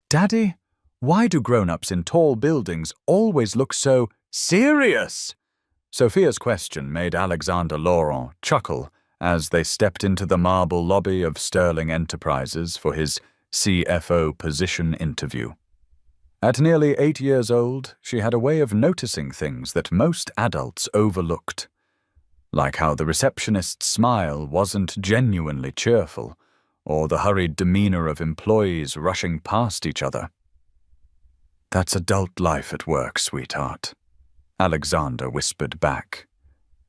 Daddy, why do grown-ups in tall buildings always look so serious? Sophia's question made Alexander Laurent chuckle as they stepped into the marble lobby of Sterling Enterprises for his CFO position interview. At nearly 8 years old, she had a way of noticing things that most adults overlooked, like how the receptionist's smile wasn't genuinely cheerful, or the hurried demeanor of employees rushing past each other. "That's adult life at work, sweetheart," Alexander whispered back,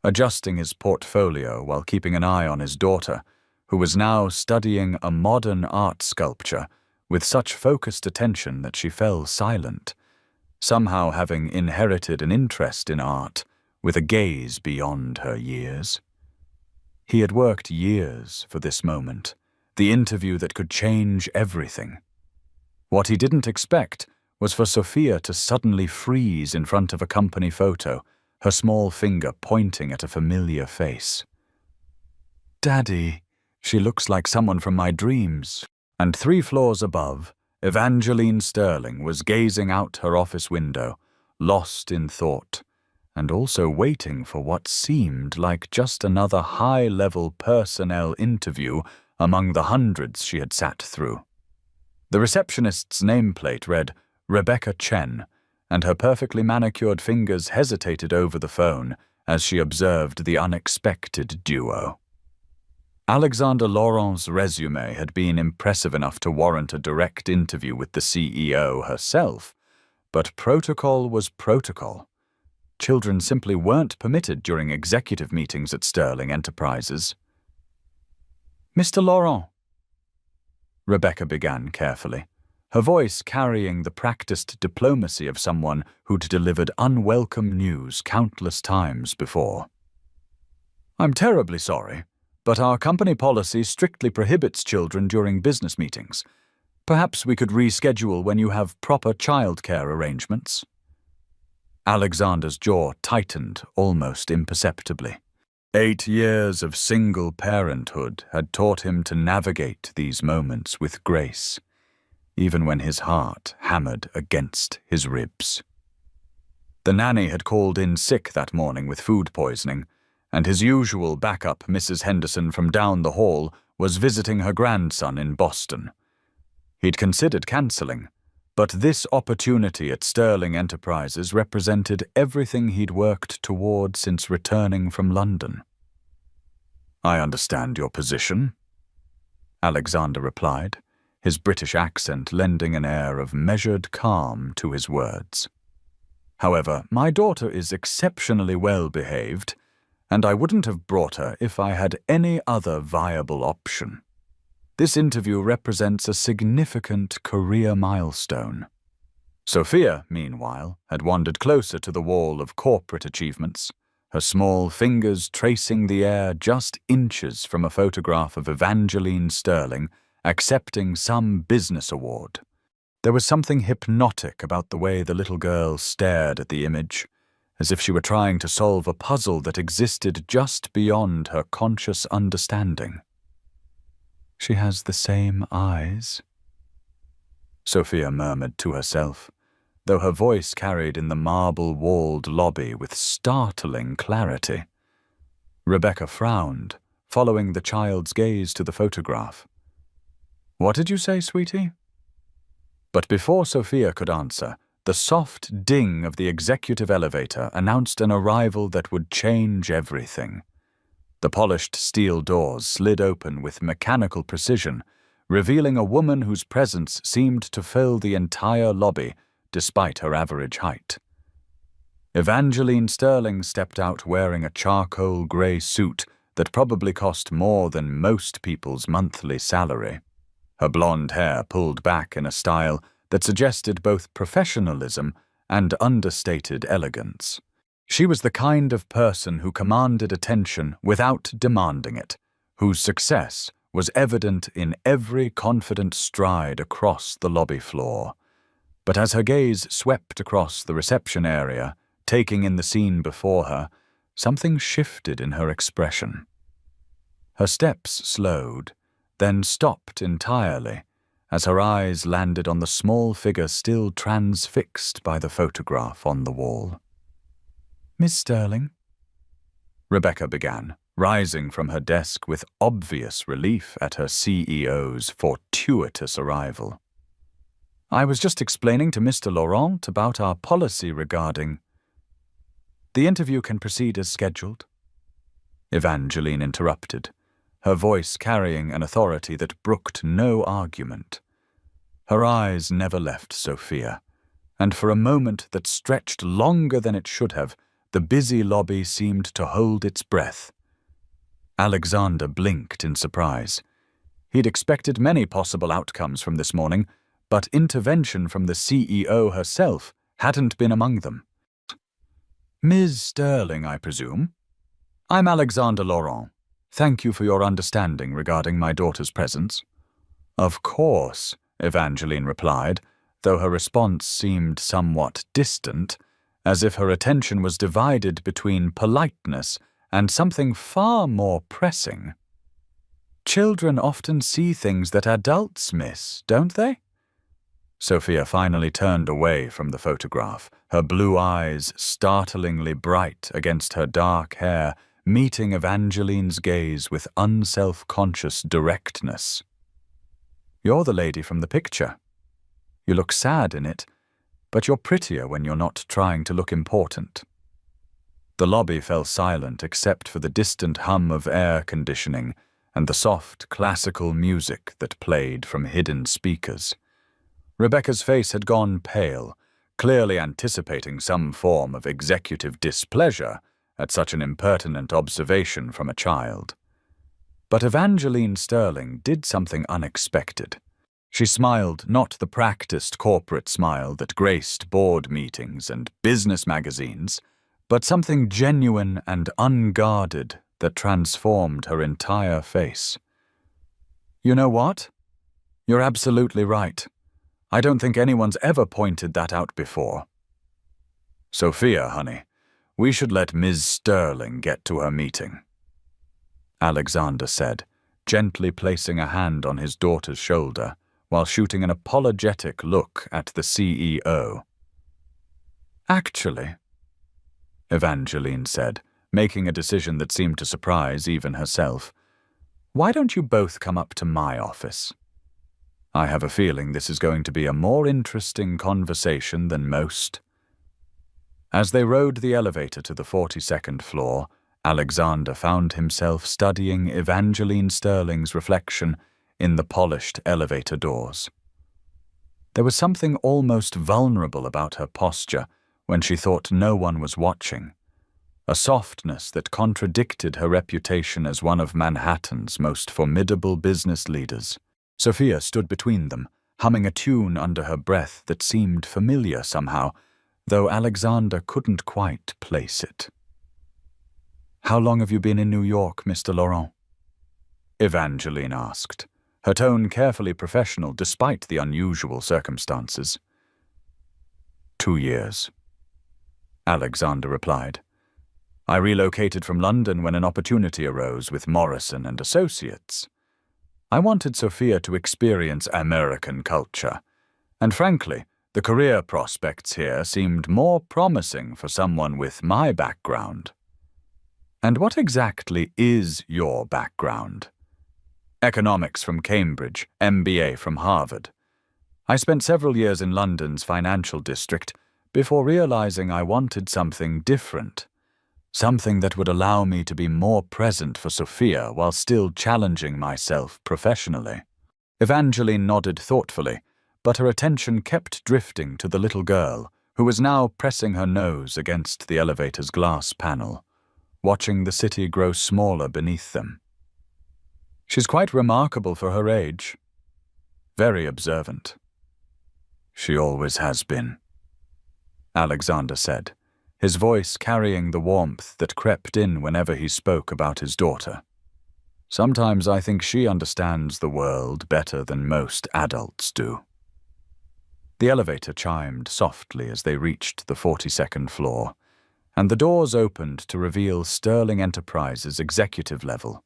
adjusting his portfolio while keeping an eye on his daughter, who was now studying a modern art sculpture with such focused attention that she fell silent, somehow having inherited an interest in art with a gaze beyond her years. He had worked years for this moment, the interview that could change everything. What he didn't expect was for Sophia to suddenly freeze in front of a company photo, her small finger pointing at a familiar face. "Daddy, she looks like someone from my dreams." And 3 floors above, Evangeline Sterling was gazing out her office window, lost in thought, and also waiting for what seemed like just another high-level personnel interview among the hundreds she had sat through. The receptionist's nameplate read Rebecca Chen, and her perfectly manicured fingers hesitated over the phone as she observed the unexpected duo. Alexander Laurent's resume had been impressive enough to warrant a direct interview with the CEO herself, but protocol was protocol. Children simply weren't permitted during executive meetings at Sterling Enterprises. "Mr. Laurent," Rebecca began carefully, her voice carrying the practiced diplomacy of someone who'd delivered unwelcome news countless times before. "I'm terribly sorry, but our company policy strictly prohibits children during business meetings. Perhaps we could reschedule when you have proper childcare arrangements." Alexander's jaw tightened almost imperceptibly. 8 years of single parenthood had taught him to navigate these moments with grace, even when his heart hammered against his ribs. The nanny had called in sick that morning with food poisoning, and his usual backup, Mrs. Henderson from down the hall, was visiting her grandson in Boston. He'd considered cancelling, but this opportunity at Sterling Enterprises represented everything he'd worked toward since returning from London. "I understand your position," Alexander replied, his British accent lending an air of measured calm to his words. "However, my daughter is exceptionally well behaved, and I wouldn't have brought her if I had any other viable option. This interview represents a significant career milestone." Sophia, meanwhile, had wandered closer to the wall of corporate achievements, her small fingers tracing the air just inches from a photograph of Evangeline Sterling accepting some business award. There was something hypnotic about the way the little girl stared at the image, as if she were trying to solve a puzzle that existed just beyond her conscious understanding. "She has the same eyes," Sophia murmured to herself, though her voice carried in the marble-walled lobby with startling clarity. Rebecca frowned, following the child's gaze to the photograph. "What did you say, sweetie?" But before Sophia could answer, the soft ding of the executive elevator announced an arrival that would change everything. The polished steel doors slid open with mechanical precision, revealing a woman whose presence seemed to fill the entire lobby, despite her average height. Evangeline Sterling stepped out wearing a charcoal grey suit that probably cost more than most people's monthly salary. Her blonde hair pulled back in a style that suggested both professionalism and understated elegance. She was the kind of person who commanded attention without demanding it, whose success was evident in every confident stride across the lobby floor. But as her gaze swept across the reception area, taking in the scene before her, something shifted in her expression. Her steps slowed, then stopped entirely, as her eyes landed on the small figure still transfixed by the photograph on the wall. "Miss Sterling?" Rebecca began, rising from her desk with obvious relief at her CEO's fortuitous arrival. "I was just explaining to Mr. Laurent about our policy regarding—" "The interview can proceed as scheduled," Evangeline interrupted, her voice carrying an authority that brooked no argument. Her eyes never left Sophia, and for a moment that stretched longer than it should have, the busy lobby seemed to hold its breath. Alexander blinked in surprise. He'd expected many possible outcomes from this morning, but intervention from the CEO herself hadn't been among them. "Ms. Sterling, I presume? I'm Alexander Laurent. Thank you for your understanding regarding my daughter's presence." "Of course," Evangeline replied, though her response seemed somewhat distant, as if her attention was divided between politeness and something far more pressing. "Children often see things that adults miss, don't they?" Sophia finally turned away from the photograph, her blue eyes startlingly bright against her dark hair, meeting Evangeline's gaze with unself-conscious directness. "You're the lady from the picture. You look sad in it, but you're prettier when you're not trying to look important." The lobby fell silent except for the distant hum of air conditioning and the soft classical music that played from hidden speakers. Rebecca's face had gone pale, clearly anticipating some form of executive displeasure at such an impertinent observation from a child. But Evangeline Sterling did something unexpected. She smiled not the practiced corporate smile that graced board meetings and business magazines, but something genuine and unguarded that transformed her entire face. "You know what? You're absolutely right. I don't think anyone's ever pointed that out before." "Sophia, honey, we should let Ms. Sterling get to her meeting," Alexander said, gently placing a hand on his daughter's shoulder while shooting an apologetic look at the CEO. "Actually," Evangeline said, making a decision that seemed to surprise even herself, "why don't you both come up to my office? I have a feeling this is going to be a more interesting conversation than most." As they rode the elevator to the 42nd floor, Alexander found himself studying Evangeline Sterling's reflection in the polished elevator doors. There was something almost vulnerable about her posture when she thought no one was watching, a softness that contradicted her reputation as one of Manhattan's most formidable business leaders. Sophia stood between them, humming a tune under her breath that seemed familiar somehow, though Alexander couldn't quite place it. "How long have you been in New York, Mr. Laurent?" Evangeline asked, her tone carefully professional despite the unusual circumstances. 2 years, Alexander replied. "I relocated from London when an opportunity arose with Morrison and Associates. I wanted Sophia to experience American culture, and frankly, the career prospects here seemed more promising for someone with my background." "And what exactly is your background?" "Economics from Cambridge, MBA from Harvard. I spent several years in London's financial district before realizing I wanted something different, something that would allow me to be more present for Sophia while still challenging myself professionally." Evangeline nodded thoughtfully, but her attention kept drifting to the little girl, who was now pressing her nose against the elevator's glass panel, watching the city grow smaller beneath them. "She's quite remarkable for her age. Very observant." "She always has been," Alexander said, his voice carrying the warmth that crept in whenever he spoke about his daughter. "Sometimes I think she understands the world better than most adults do." The elevator chimed softly as they reached the 42nd floor, and the doors opened to reveal Sterling Enterprises' executive level.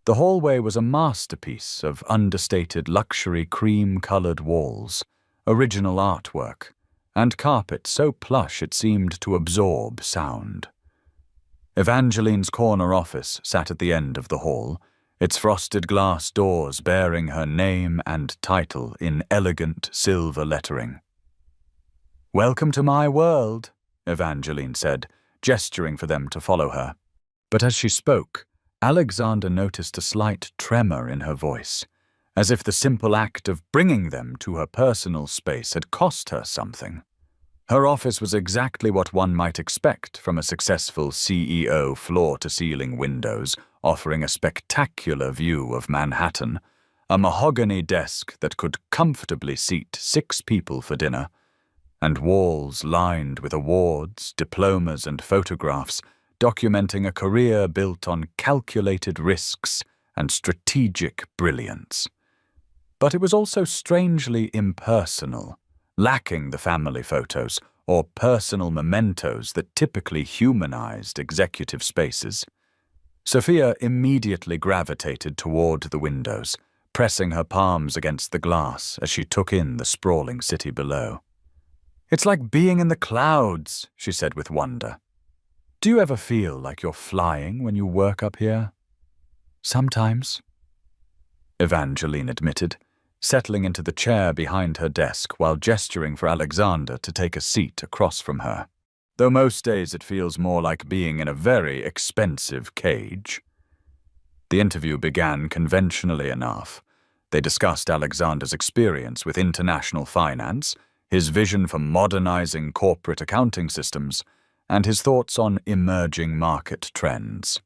The hallway was a masterpiece of understated luxury cream-colored walls, original artwork, and carpet so plush it seemed to absorb sound. Evangeline's corner office sat at the end of the hall, its frosted glass doors bearing her name and title in elegant silver lettering. "Welcome to my world," Evangeline said, gesturing for them to follow her. But as she spoke, Alexander noticed a slight tremor in her voice, as if the simple act of bringing them to her personal space had cost her something. Her office was exactly what one might expect from a successful CEO, floor-to-ceiling windows offering a spectacular view of Manhattan, a mahogany desk that could comfortably seat 6 people for dinner, and walls lined with awards, diplomas, and photographs documenting a career built on calculated risks and strategic brilliance. But it was also strangely impersonal, lacking the family photos or personal mementos that typically humanized executive spaces. Sophia immediately gravitated toward the windows, pressing her palms against the glass as she took in the sprawling city below. "It's like being in the clouds," she said with wonder. "Do you ever feel like you're flying when you work up here?" "Sometimes," Evangeline admitted, settling into the chair behind her desk while gesturing for Alexander to take a seat across from her. "Though most days it feels more like being in a very expensive cage." The interview began conventionally enough. They discussed Alexander's experience with international finance, his vision for modernizing corporate accounting systems, and his thoughts on emerging market trends.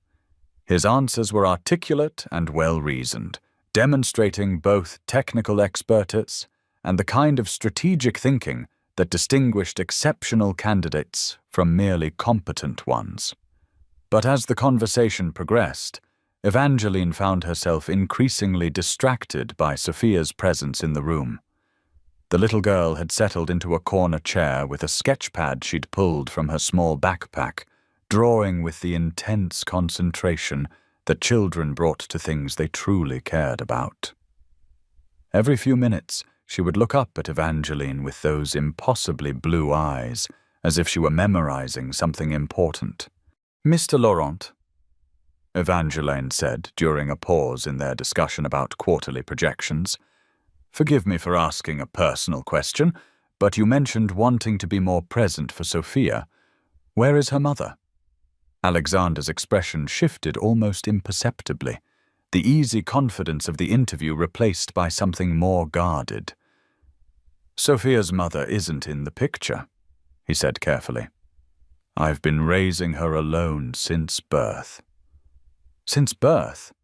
His answers were articulate and well-reasoned, demonstrating both technical expertise and the kind of strategic thinking that distinguished exceptional candidates from merely competent ones. But as the conversation progressed, Evangeline found herself increasingly distracted by Sophia's presence in the room. The little girl had settled into a corner chair with a sketch pad she'd pulled from her small backpack, drawing with the intense concentration that children brought to things they truly cared about. Every few minutes, she would look up at Evangeline with those impossibly blue eyes, as if she were memorizing something important. "Mr. Laurent," Evangeline said during a pause in their discussion about quarterly projections, "forgive me for asking a personal question, but you mentioned wanting to be more present for Sophia. Where is her mother?" Alexander's expression shifted almost imperceptibly, the easy confidence of the interview replaced by something more guarded. "Sophia's mother isn't in the picture," he said carefully. "I've been raising her alone since birth." "Since birth?"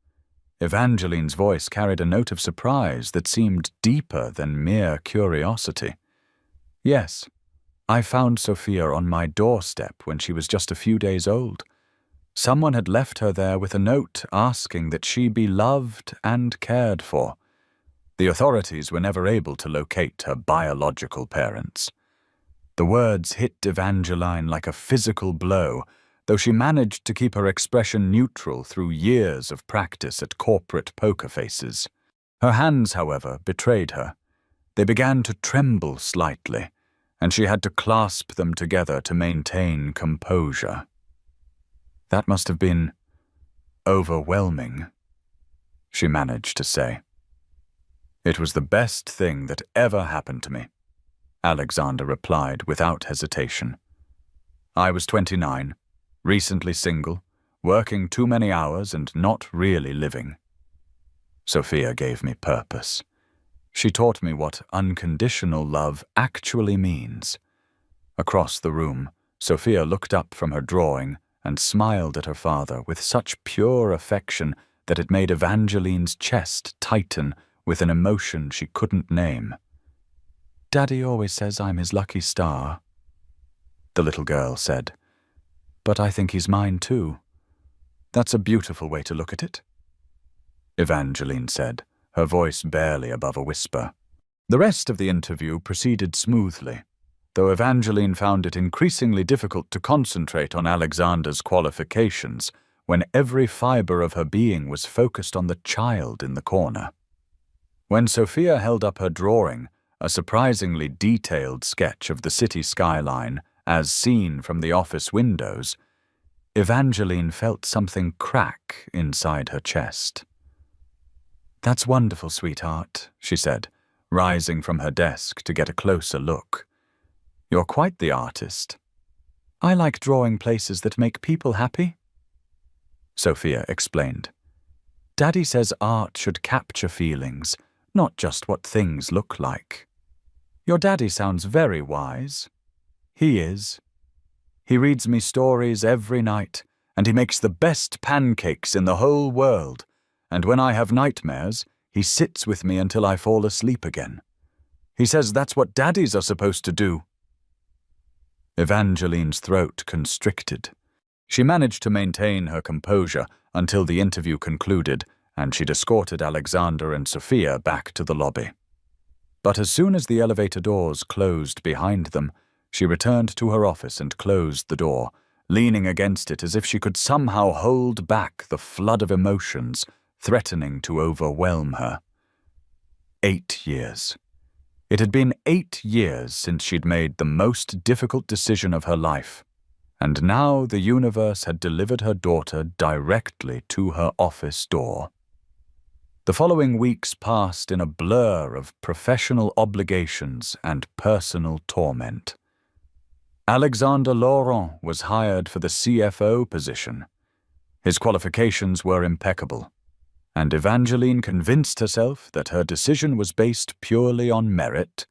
Evangeline's voice carried a note of surprise that seemed deeper than mere curiosity. "Yes, I found Sophia on my doorstep when she was just a few days old. Someone had left her there with a note asking that she be loved and cared for. The authorities were never able to locate her biological parents." The words hit Evangeline like a physical blow, though she managed to keep her expression neutral through years of practice at corporate poker faces. Her hands, however, betrayed her. They began to tremble slightly, and she had to clasp them together to maintain composure. "That must have been overwhelming," she managed to say. "It was the best thing that ever happened to me," Alexander replied without hesitation. "I was 29. Recently single, working too many hours and not really living. Sophia gave me purpose. She taught me what unconditional love actually means." Across the room, Sophia looked up from her drawing and smiled at her father with such pure affection that it made Evangeline's chest tighten with an emotion she couldn't name. "Daddy always says I'm his lucky star," the little girl said. "But I think he's mine too." "That's a beautiful way to look at it," Evangeline said, her voice barely above a whisper. The rest of the interview proceeded smoothly, though Evangeline found it increasingly difficult to concentrate on Alexander's qualifications when every fiber of her being was focused on the child in the corner. When Sophia held up her drawing, a surprisingly detailed sketch of the city skyline as seen from the office windows, Evangeline felt something crack inside her chest. "That's wonderful, sweetheart," she said, rising from her desk to get a closer look. "You're quite the artist." "I like drawing places that make people happy," Sophia explained. "Daddy says art should capture feelings, not just what things look like." "Your daddy sounds very wise." "He is. He reads me stories every night, and he makes the best pancakes in the whole world, and when I have nightmares, he sits with me until I fall asleep again. He says that's what daddies are supposed to do." Evangeline's throat constricted. She managed to maintain her composure until the interview concluded, and she'd escorted Alexander and Sophia back to the lobby. But as soon as the elevator doors closed behind them, she returned to her office and closed the door, leaning against it as if she could somehow hold back the flood of emotions threatening to overwhelm her. 8 years. It had been 8 years since she'd made the most difficult decision of her life, and now the universe had delivered her daughter directly to her office door. The following weeks passed in a blur of professional obligations and personal torment. Alexander Laurent was hired for the CFO position. His qualifications were impeccable, and Evangeline convinced herself that her decision was based purely on merit,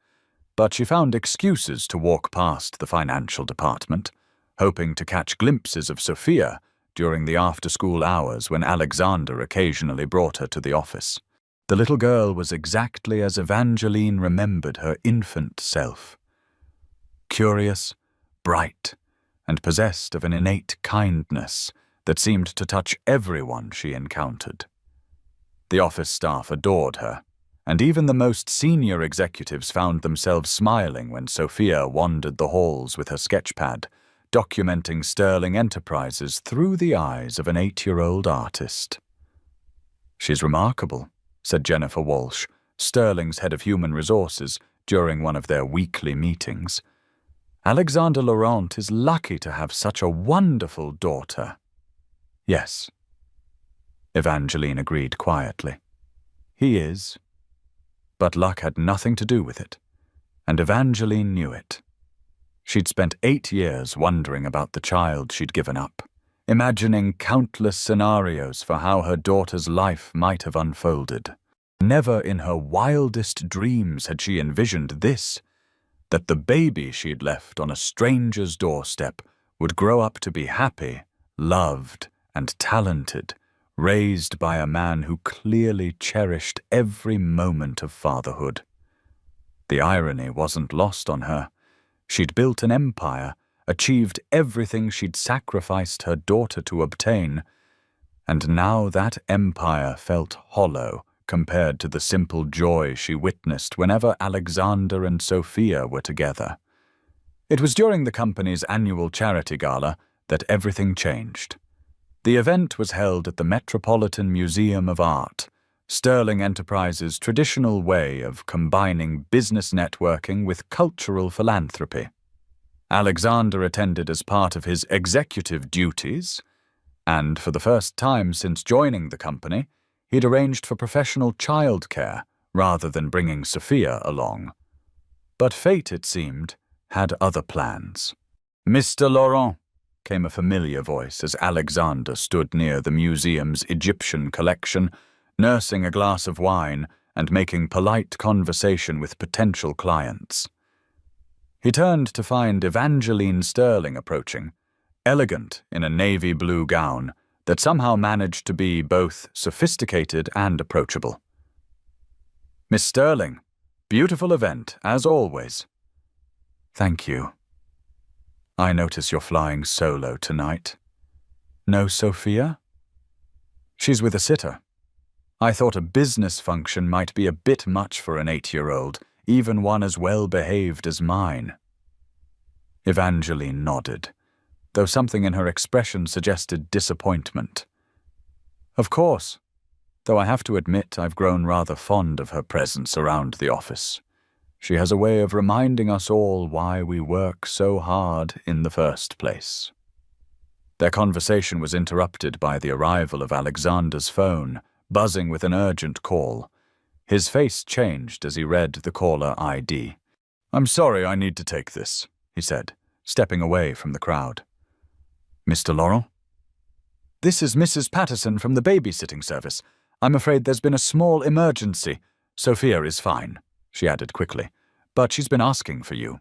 but she found excuses to walk past the financial department, hoping to catch glimpses of Sophia during the after-school hours when Alexander occasionally brought her to the office. The little girl was exactly as Evangeline remembered her infant self. Curious, bright, and possessed of an innate kindness that seemed to touch everyone she encountered. The office staff adored her, and even the most senior executives found themselves smiling when Sophia wandered the halls with her sketchpad, documenting Sterling enterprises through the eyes of an 8-year-old artist. "She's remarkable," said Jennifer Walsh, Sterling's head of human resources, during one of their weekly meetings. "Alexander Laurent is lucky to have such a wonderful daughter." "Yes," Evangeline agreed quietly. "He is." But luck had nothing to do with it, and Evangeline knew it. She'd spent 8 years wondering about the child she'd given up, imagining countless scenarios for how her daughter's life might have unfolded. Never in her wildest dreams had she envisioned this, that the baby she'd left on a stranger's doorstep would grow up to be happy, loved, and talented, raised by a man who clearly cherished every moment of fatherhood. The irony wasn't lost on her. She'd built an empire, achieved everything she'd sacrificed her daughter to obtain, and now that empire felt hollow compared to the simple joy she witnessed whenever Alexander and Sophia were together. It was during the company's annual charity gala that everything changed. The event was held at the Metropolitan Museum of Art, Sterling Enterprises' traditional way of combining business networking with cultural philanthropy. Alexander attended as part of his executive duties, and for the first time since joining the company, he'd arranged for professional childcare rather than bringing Sophia along. But fate, it seemed, had other plans. "Mr. Laurent," came a familiar voice as Alexander stood near the museum's Egyptian collection, nursing a glass of wine and making polite conversation with potential clients. He turned to find Evangeline Sterling approaching, elegant in a navy blue gown that somehow managed to be both sophisticated and approachable. "Miss Sterling, beautiful event, as always." "Thank you. I notice you're flying solo tonight. No Sophia?" "She's with a sitter. I thought a business function might be a bit much for an 8-year-old, even one as well-behaved as mine." Evangeline nodded, though something in her expression suggested disappointment. Of course, though I have to admit I've grown rather fond of her presence around the office. She has a way of reminding us all why we work so hard in the first place. Their conversation was interrupted by the arrival of Alexander's phone, buzzing with an urgent call. His face changed as he read the caller ID. "I'm sorry I need to take this," he said, stepping away from the crowd. "Mr. Laurent?" "This is Mrs. Patterson from the babysitting service. I'm afraid there's been a small emergency. Sophia is fine," she added quickly, "but she's been asking for you.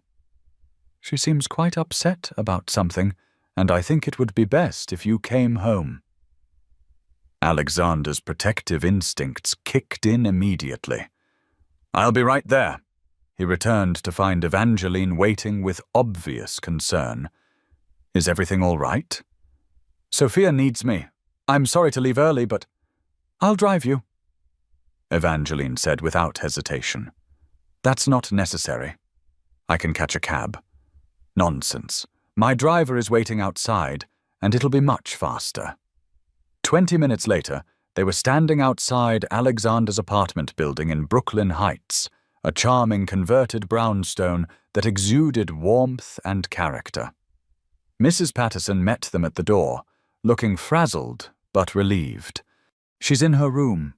She seems quite upset about something, and I think it would be best if you came home." Alexander's protective instincts kicked in immediately. "I'll be right there." He returned to find Evangeline waiting with obvious concern. "Is everything all right?" "Sophia needs me. I'm sorry to leave early, but I'll drive you," Evangeline said without hesitation. "That's not necessary. I can catch a cab." "Nonsense. My driver is waiting outside, and it'll be much faster." 20 minutes later, they were standing outside Alexander's apartment building in Brooklyn Heights, a charming converted brownstone that exuded warmth and character. Mrs. Patterson met them at the door, looking frazzled but relieved. "She's in her room,"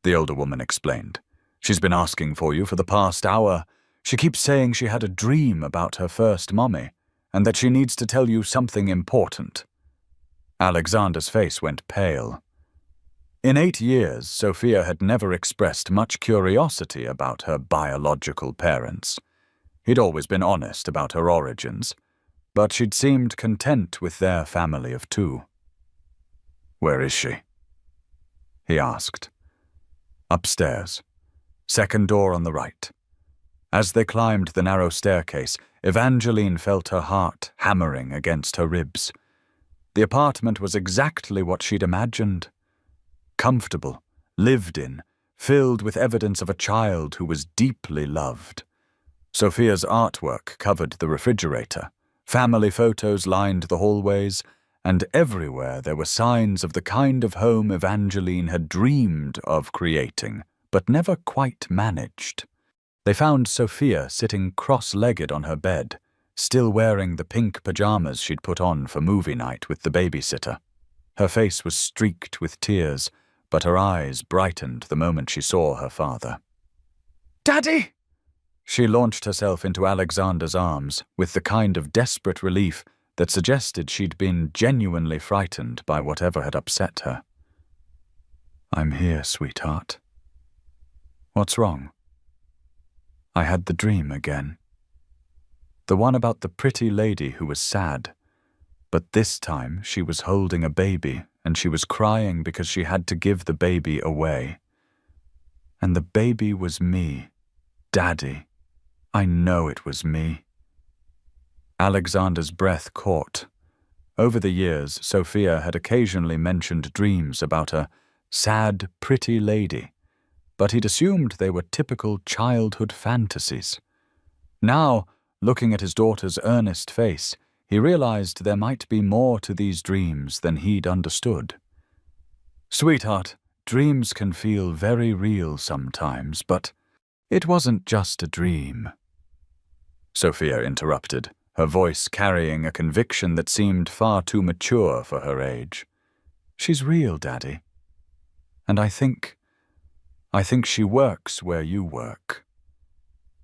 the older woman explained. "She's been asking for you for the past hour. She keeps saying she had a dream about her first mommy, and that she needs to tell you something important." Alexander's face went pale. In 8 years, Sophia had never expressed much curiosity about her biological parents. He'd always been honest about her origins, but she'd seemed content with their family of 2. "Where is she?" he asked. "Upstairs. Second door on the right." As they climbed the narrow staircase, Evangeline felt her heart hammering against her ribs. The apartment was exactly what she'd imagined. Comfortable, lived in, filled with evidence of a child who was deeply loved. Sophia's artwork covered the refrigerator. Family photos lined the hallways, and everywhere there were signs of the kind of home Evangeline had dreamed of creating, but never quite managed. They found Sophia sitting cross-legged on her bed, still wearing the pink pajamas she'd put on for movie night with the babysitter. Her face was streaked with tears, but her eyes brightened the moment she saw her father. "Daddy!" She launched herself into Alexander's arms with the kind of desperate relief that suggested she'd been genuinely frightened by whatever had upset her. "I'm here, sweetheart." "What's wrong?" "I had the dream again. The one about the pretty lady who was sad. But this time she was holding a baby, and she was crying because she had to give the baby away. And the baby was me. Daddy. I know it was me." Alexander's breath caught. Over the years, Sophia had occasionally mentioned dreams about a sad, pretty lady, but he'd assumed they were typical childhood fantasies. Now, looking at his daughter's earnest face, he realized there might be more to these dreams than he'd understood. "Sweetheart, dreams can feel very real sometimes, but it wasn't just a dream," Sophia interrupted, her voice carrying a conviction that seemed far too mature for her age. "She's real, Daddy. And I think she works where you work."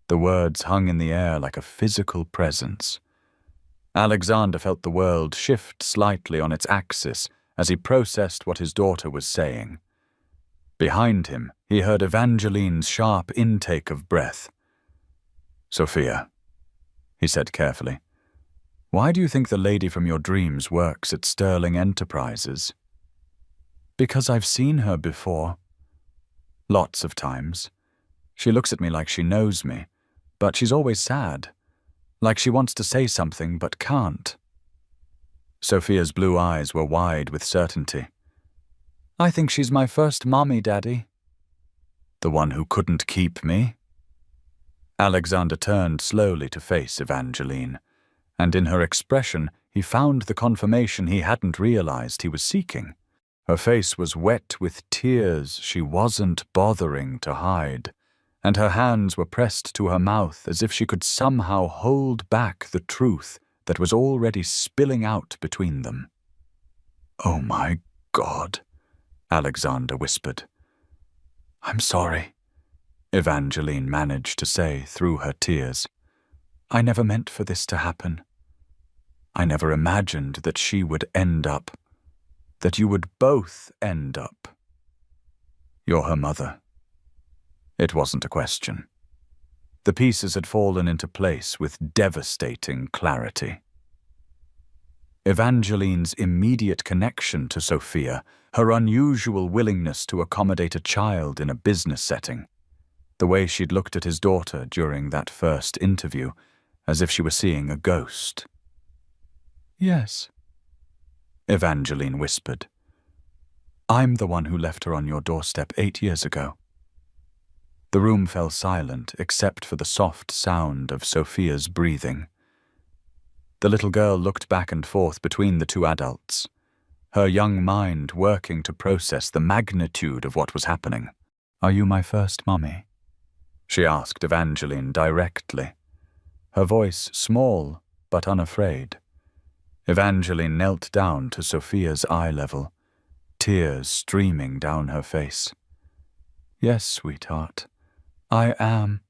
The words hung in the air like a physical presence. Alexander felt the world shift slightly on its axis as he processed what his daughter was saying. Behind him, he heard Evangeline's sharp intake of breath. "Sophia," he said carefully, "why do you think the lady from your dreams works at Sterling Enterprises?" "Because I've seen her before. Lots of times. She looks at me like she knows me, but she's always sad, like she wants to say something but can't." Sophia's blue eyes were wide with certainty. "I think she's my first mommy, Daddy." "The one who couldn't keep me?" Alexander turned slowly to face Evangeline, and in her expression he found the confirmation he hadn't realized he was seeking. Her face was wet with tears she wasn't bothering to hide, and her hands were pressed to her mouth as if she could somehow hold back the truth that was already spilling out between them. "Oh my God," Alexander whispered. "I'm sorry," Evangeline managed to say through her tears. "I never meant for this to happen. I never imagined that she would end up, that you would both end up. You're her mother." It wasn't a question. The pieces had fallen into place with devastating clarity. Evangeline's immediate connection to Sophia, her unusual willingness to accommodate a child in a business setting, the way she'd looked at his daughter during that first interview, as if she were seeing a ghost. "Yes," Evangeline whispered. "I'm the one who left her on your doorstep 8 years ago." The room fell silent except for the soft sound of Sophia's breathing. The little girl looked back and forth between the two adults, her young mind working to process the magnitude of what was happening. "Are you my first mummy?" she asked Evangeline directly, her voice small but unafraid. Evangeline knelt down to Sophia's eye level, tears streaming down her face. "Yes, sweetheart, I am,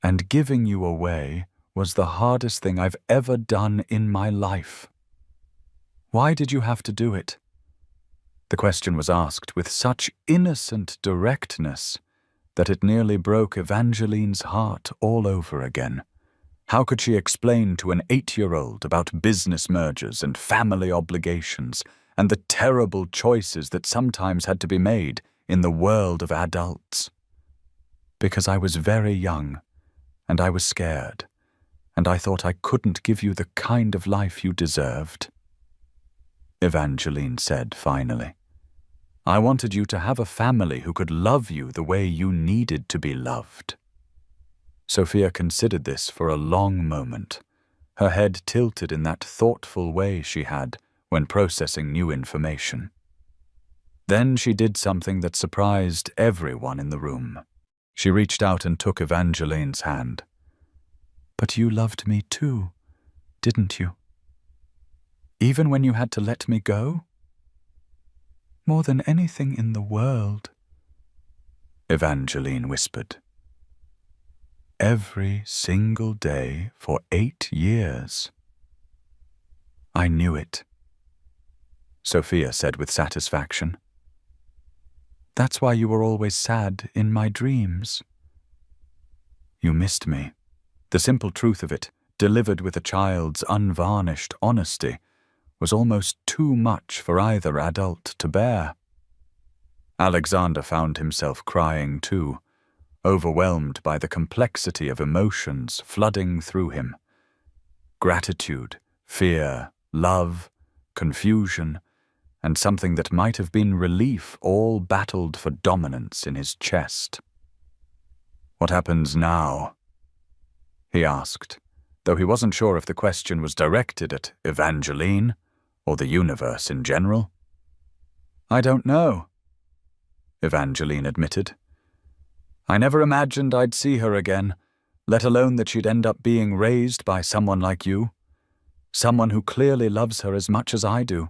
and giving you away was the hardest thing I've ever done in my life." "Why did you have to do it?" The question was asked with such innocent directness that it nearly broke Evangeline's heart all over again. How could she explain to an 8-year-old about business mergers and family obligations and the terrible choices that sometimes had to be made in the world of adults? "Because I was very young, and I was scared, and I thought I couldn't give you the kind of life you deserved," Evangeline said finally. "I wanted you to have a family who could love you the way you needed to be loved." Sophia considered this for a long moment, her head tilted in that thoughtful way she had when processing new information. Then she did something that surprised everyone in the room. She reached out and took Evangeline's hand. "But you loved me too, didn't you? Even when you had to let me go?" "More than anything in the world," Evangeline whispered. "Every single day for 8 years." "I knew it," Sophia said with satisfaction. "That's why you were always sad in my dreams." "You missed me." The simple truth of it, delivered with a child's unvarnished honesty, was almost too much for either adult to bear. Alexander found himself crying too, overwhelmed by the complexity of emotions flooding through him. Gratitude, fear, love, confusion, and something that might have been relief all battled for dominance in his chest. "What happens now?" he asked, though he wasn't sure if the question was directed at Evangeline or the universe in general. "I don't know," Evangeline admitted. "I never imagined I'd see her again, let alone that she'd end up being raised by someone like you. Someone who clearly loves her as much as I do.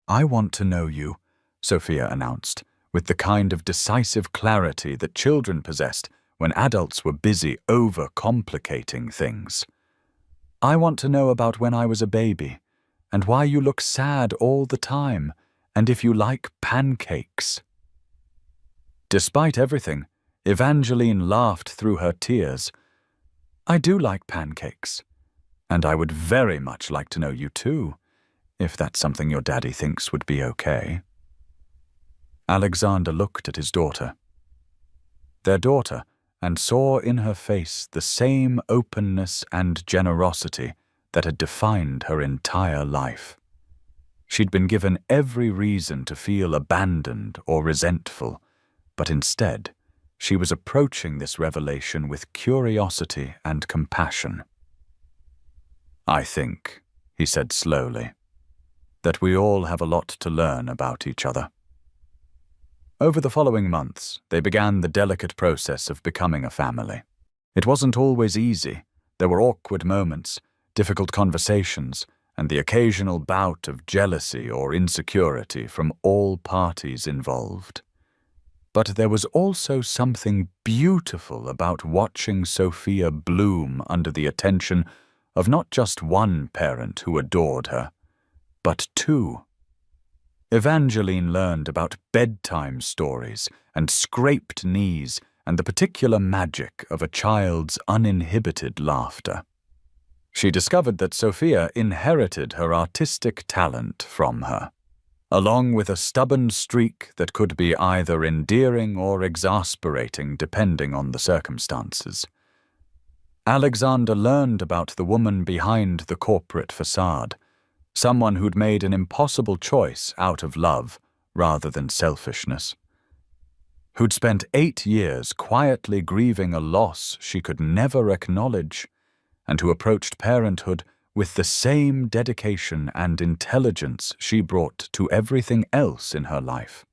I want to know you," Sophia announced, with the kind of decisive clarity that children possessed when adults were busy overcomplicating things. "I want to know about when I was a baby, and why you look sad all the time, and if you like pancakes." Despite everything, Evangeline laughed through her tears. "I do like pancakes, and I would very much like to know you too, if that's something your daddy thinks would be okay." Alexander looked at his daughter. Their daughter, and saw in her face the same openness and generosity that had defined her entire life. She'd been given every reason to feel abandoned or resentful, but instead, she was approaching this revelation with curiosity and compassion. "I think," he said slowly, "that we all have a lot to learn about each other." Over the following months, they began the delicate process of becoming a family. It wasn't always easy. There were awkward moments, difficult conversations, and the occasional bout of jealousy or insecurity from all parties involved. But there was also something beautiful about watching Sophia bloom under the attention of not just one parent who adored her, but two. Evangeline learned about bedtime stories and scraped knees and the particular magic of a child's uninhibited laughter. She discovered that Sophia inherited her artistic talent from her, along with a stubborn streak that could be either endearing or exasperating depending on the circumstances. Alexander learned about the woman behind the corporate facade, someone who'd made an impossible choice out of love rather than selfishness, who'd spent 8 years quietly grieving a loss she could never acknowledge, and who approached parenthood with the same dedication and intelligence she brought to everything else in her life.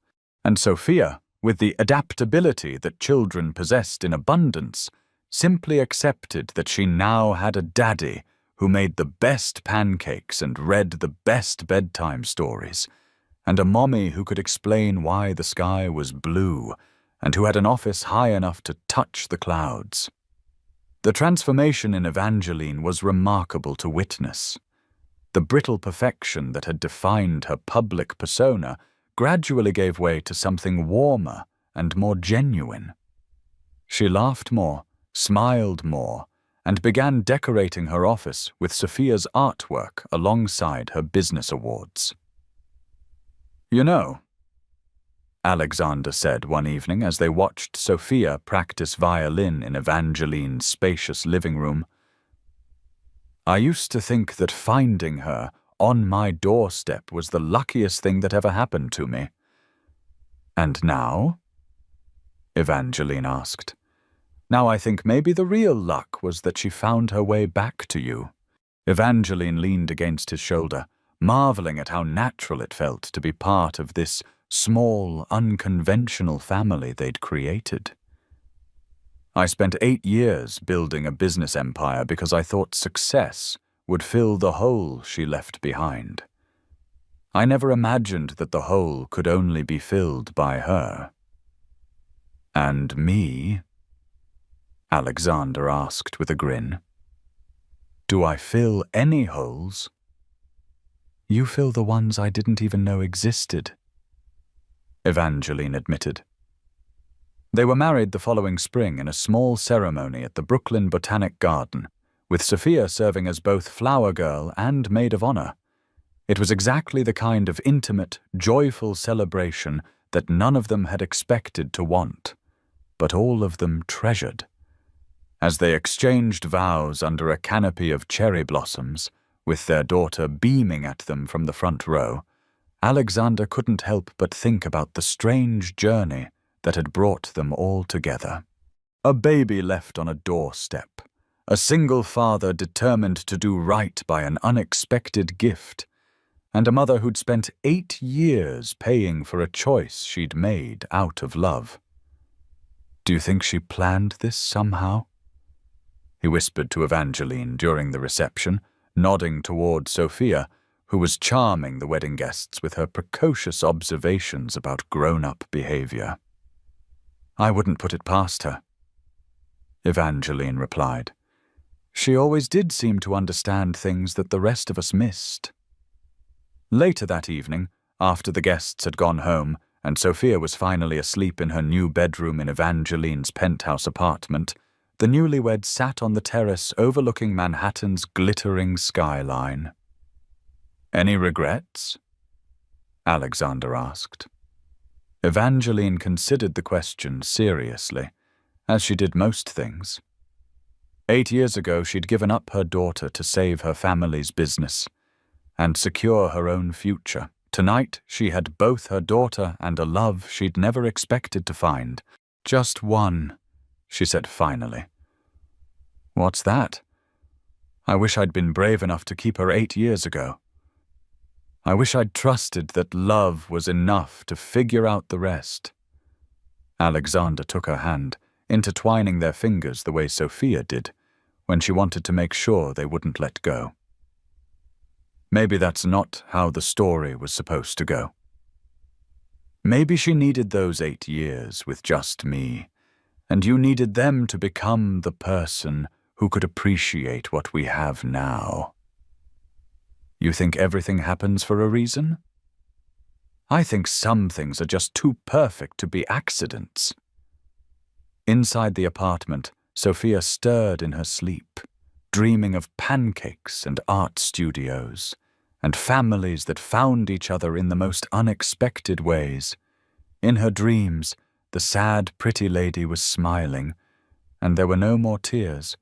And Sophia, with the adaptability that children possessed in abundance, simply accepted that she now had a daddy who made the best pancakes and read the best bedtime stories, and a mommy who could explain why the sky was blue, and who had an office high enough to touch the clouds. The transformation in Evangeline was remarkable to witness. The brittle perfection that had defined her public persona gradually gave way to something warmer and more genuine. She laughed more, smiled more, and began decorating her office with Sophia's artwork alongside her business awards. "You know," Alexander said one evening as they watched Sophia practice violin in Evangeline's spacious living room, "I used to think that finding her on my doorstep was the luckiest thing that ever happened to me." "And now?" Evangeline asked. "Now I think maybe the real luck was that she found her way back to you." Evangeline leaned against his shoulder, marveling at how natural it felt to be part of this small, unconventional family they'd created. "I spent 8 years building a business empire because I thought success would fill the hole she left behind. I never imagined that the hole could only be filled by her." "And me?" Alexander asked with a grin. "Do I fill any holes?" "You fill the ones I didn't even know existed," Evangeline admitted. They were married the following spring in a small ceremony at the Brooklyn Botanic Garden, with Sophia serving as both flower girl and maid of honor. It was exactly the kind of intimate, joyful celebration that none of them had expected to want, but all of them treasured. As they exchanged vows under a canopy of cherry blossoms, with their daughter beaming at them from the front row, Alexander couldn't help but think about the strange journey that had brought them all together. A baby left on a doorstep, a single father determined to do right by an unexpected gift, and a mother who'd spent 8 years paying for a choice she'd made out of love. "Do you think she planned this somehow?" he whispered to Evangeline during the reception, nodding toward Sophia, who was charming the wedding guests with her precocious observations about grown-up behavior. "I wouldn't put it past her," Evangeline replied. "She always did seem to understand things that the rest of us missed." Later that evening, after the guests had gone home and Sophia was finally asleep in her new bedroom in Evangeline's penthouse apartment, the newlyweds sat on the terrace overlooking Manhattan's glittering skyline. "Any regrets?" Alexander asked. Evangeline considered the question seriously, as she did most things. 8 years ago, she'd given up her daughter to save her family's business and secure her own future. Tonight, she had both her daughter and a love she'd never expected to find. "Just one," she said finally. "What's that?" "I wish I'd been brave enough to keep her 8 years ago. I wish I'd trusted that love was enough to figure out the rest." Alexander took her hand, intertwining their fingers the way Sophia did, when she wanted to make sure they wouldn't let go. Maybe that's not how the story was supposed to go. Maybe she needed those 8 years with just me, and you needed them to become the person who could appreciate what we have now. You think everything happens for a reason? I think some things are just too perfect to be accidents. Inside the apartment, Sophia stirred in her sleep, dreaming of pancakes and art studios, and families that found each other in the most unexpected ways. In her dreams, the sad, pretty lady was smiling, and there were no more tears,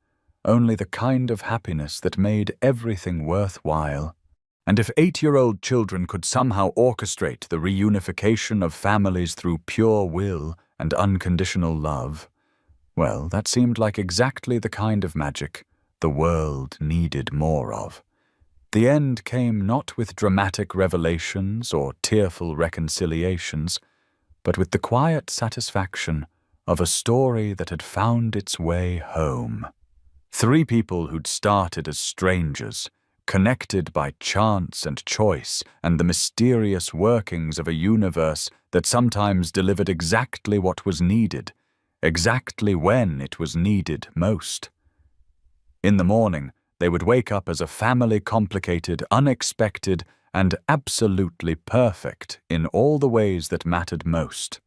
only the kind of happiness that made everything worthwhile. And if 8-year-old children could somehow orchestrate the reunification of families through pure will and unconditional love, well, that seemed like exactly the kind of magic the world needed more of. The end came not with dramatic revelations or tearful reconciliations, but with the quiet satisfaction of a story that had found its way home. 3 people who'd started as strangers, connected by chance and choice and the mysterious workings of a universe that sometimes delivered exactly what was needed, exactly when it was needed most. In the morning, they would wake up as a family complicated, unexpected, and absolutely perfect in all the ways that mattered most.